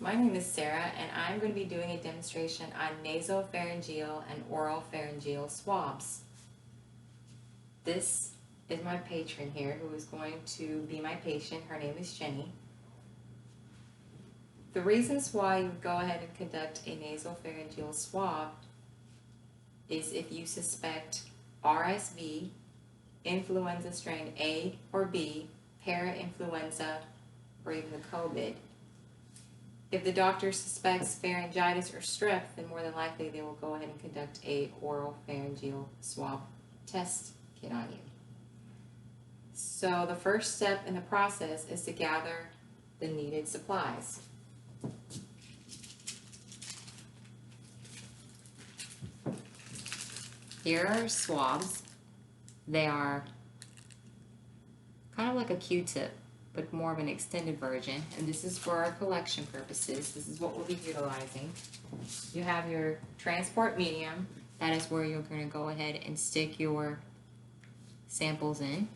My name is Sarah, and I'm going to be doing a demonstration on nasopharyngeal and oropharyngeal swabs. This is my patron here who is going to be my patient. Her name is Jenny. The reasons why you would go ahead and conduct a nasopharyngeal swab is if you suspect RSV, influenza strain A or B, parainfluenza, or even the COVID. If the doctor suspects pharyngitis or strep, then more than likely they will go ahead and conduct a oropharyngeal swab test kit on you. So the first step in the process is to gather the needed supplies. Here are swabs. They are kind of like a Q-tip, but more of an extended version, and this is for our collection purposes. This is what we'll be utilizing. You have your transport medium. That is where you're going to go ahead and stick your samples in.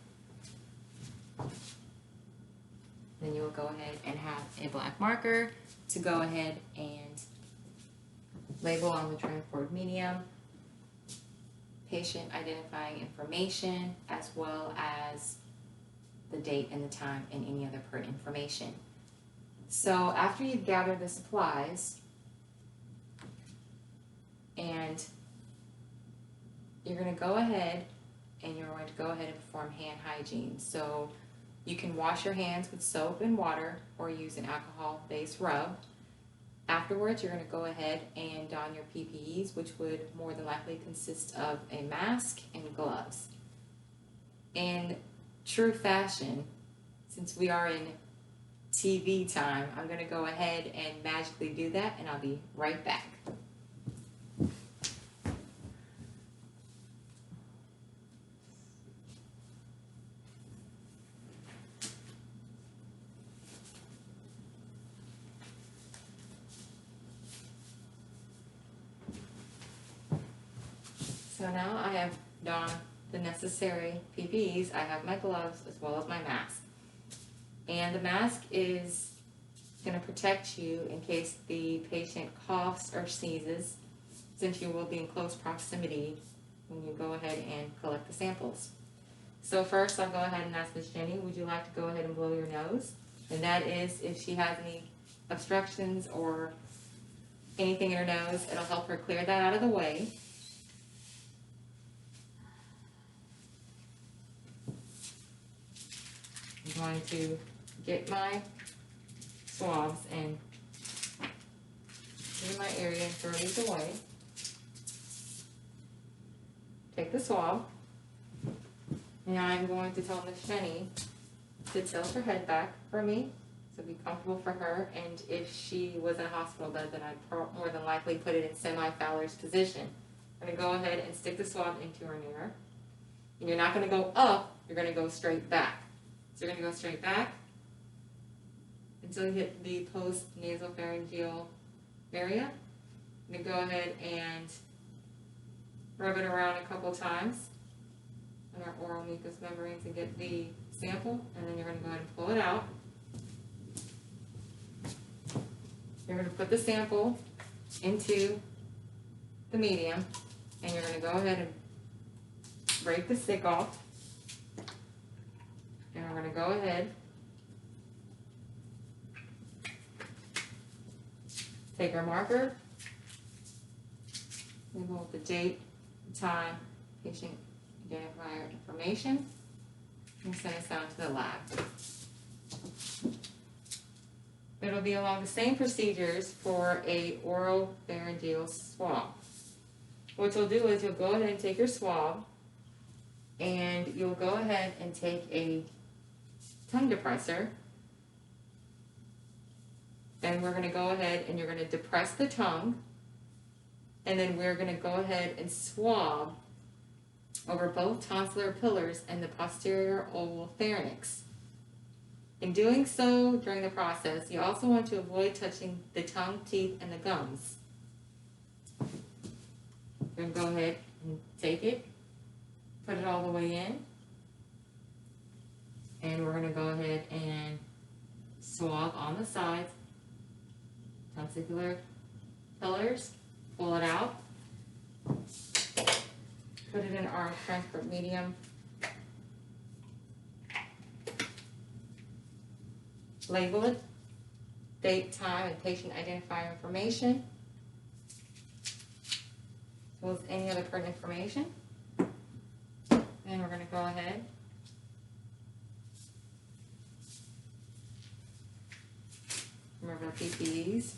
Then you will go ahead and have a black marker to go ahead and label on the transport medium patient identifying information, as well as the date and the time and any other pertinent information. So after you've gathered the supplies, and you're going to go ahead and you're going to go ahead and perform hand hygiene. So you can wash your hands with soap and water or use an alcohol-based rub. Afterwards, you're going to go ahead and don your PPEs, which would more than likely consist of a mask and gloves. In true fashion, since we are in TV time, I'm going to go ahead and magically do that, and I'll be right back. So now I have donned the necessary PPEs. I have my gloves as well as my mask. And the mask is going to protect you in case the patient coughs or sneezes, since you will be in close proximity when you go ahead and collect the samples. So first I'll go ahead and ask Miss Jenny, would you like to go ahead and blow your nose? And that is if she has any obstructions or anything in her nose, it'll help her clear that out of the way. I'm going to get my swabs and in my area and throw these away. Take the swab, and I'm going to tell Miss Jenny to tilt her head back for me, so be comfortable for her. And if she was in a hospital bed, then I'd more than likely put it in semi-Fowler's position. I'm going to go ahead and stick the swab into her ear, and you're not going to go up, you're going to go straight back. So you're going to go straight back until you hit the post-nasopharyngeal area. I'm going to go ahead and rub it around a couple times on our oral mucous membranes and get the sample, and then you're going to go ahead and pull it out. You're going to put the sample into the medium, and you're going to go ahead and break the stick off. And we're going to go ahead, take our marker, label the date, the time, patient identifier information, and send us down to the lab. It'll be along the same procedures for a oropharyngeal swab. What you'll do is you'll go ahead and take your swab, and you'll go ahead and take a tongue depressor, and we're going to go ahead and you're going to depress the tongue, and then we're going to go ahead and swab over both tonsillar pillars and the posterior oval pharynx. In doing so during the process, you also want to avoid touching the tongue, teeth, and the gums. You're going to go ahead and take it, put it all the way in, and we're going to go ahead and swab on the sides tonsillar pillars. Pull it out. Put it in our Frankfurt medium. Label it. Date, time, and patient identifier information, as well as any other pertinent information. And we're going to go ahead remove our PPEs.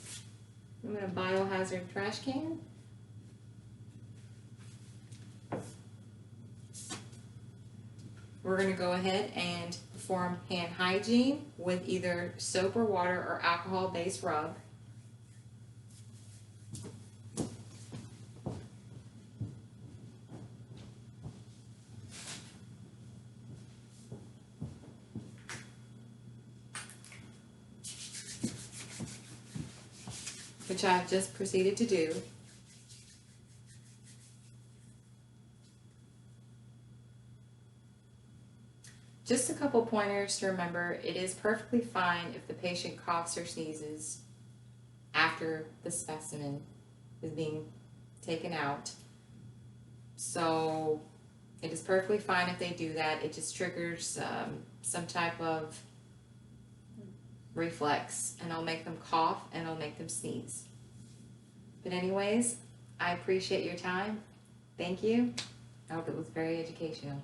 I'm in a biohazard trash can. We're going to go ahead and perform hand hygiene with either soap or water or alcohol-based rub. Which I've just proceeded to do. Just a couple pointers to remember. It is perfectly fine if the patient coughs or sneezes after the specimen is being taken out. So it is perfectly fine if they do that. It just triggers some type of reflex, and it'll make them cough and it'll make them sneeze. But anyways, I appreciate your time. Thank you. I hope it was very educational.